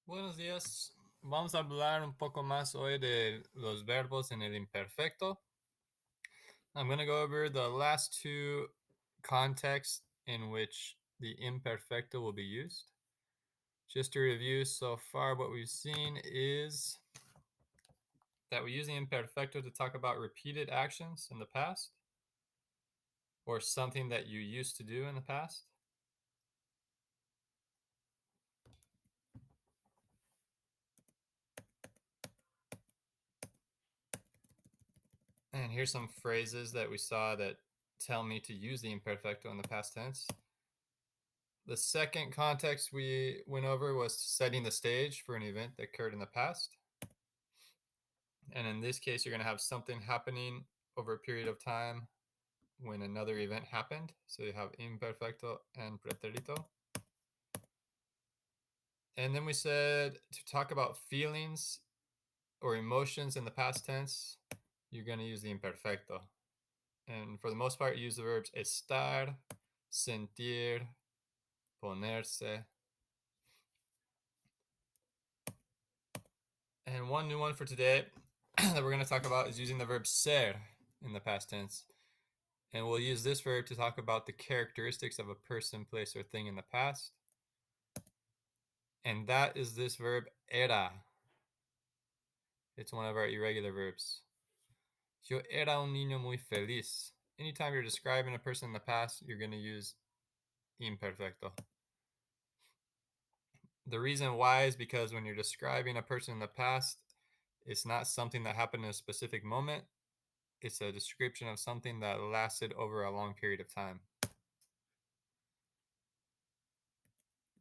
Buenos días. Vamos a hablar un poco más hoy de los verbos en el imperfecto. I'm going to go over the last two contexts in which the imperfecto will be used. Just to review so far, what we've seen is that we use the imperfecto to talk about repeated actions in the past or something that you used to do in the past. And here's some phrases that we saw that tell me to use the imperfecto in the past tense. The second context we went over was setting the stage for an event that occurred in the past. And in this case, you're going to have something happening over a period of time when another event happened. So you have imperfecto and pretérito. And then we said to talk about feelings or emotions in the past tense, you're going to use the imperfecto. And for the most part, you use the verbs estar, sentir, ponerse. And one new one for today that we're going to talk about is using the verb ser in the past tense. And we'll use this verb to talk about the characteristics of a person, place, or thing in the past. And that is this verb era. It's one of our irregular verbs. Yo era un niño muy feliz. Anytime you're describing a person in the past, you're going to use imperfecto. The reason why is because when you're describing a person in the past, it's not something that happened in a specific moment. It's a description of something that lasted over a long period of time.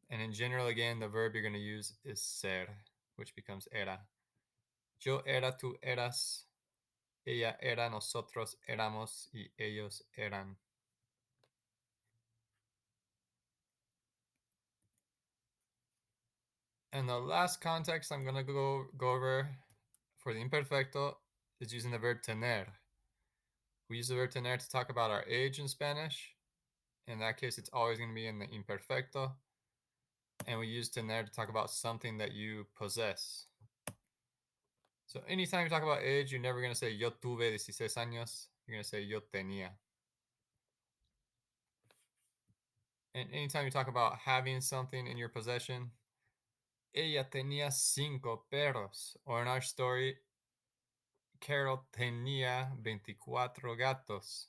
And in general, again, the verb you're going to use is ser, which becomes era. Yo era, tú eras, ella era, nosotros éramos, y ellos eran. And the last context I'm going to go over for the imperfecto is using the verb tener. We use the verb tener to talk about our age in Spanish. In that case, it's always going to be in the imperfecto. And we use tener to talk about something that you possess. So anytime you talk about age, you're never going to say yo tuve 16 años. You're going to say yo tenía. And anytime you talk about having something in your possession, ella tenía 5 perros. Or in our story, Carol tenía 24 gatos.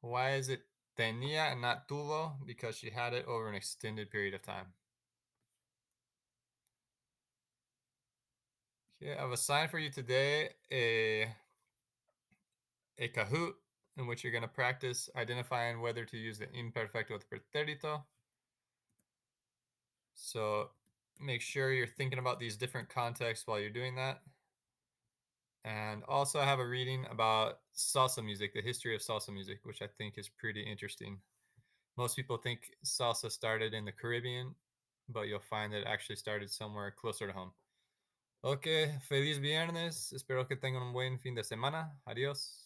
Why is it tenía and not tuvo? Because she had it over an extended period of time. Okay, I have assigned for you today a Kahoot in which you're going to practice identifying whether to use the imperfecto with pretérito. So make sure you're thinking about these different contexts while you're doing that. And also I have a reading about salsa music, the history of salsa music, which I think is pretty interesting. Most people think salsa started in the Caribbean, but you'll find that it actually started somewhere closer to home. Ok, feliz viernes. Espero que tengan un buen fin de semana. Adiós.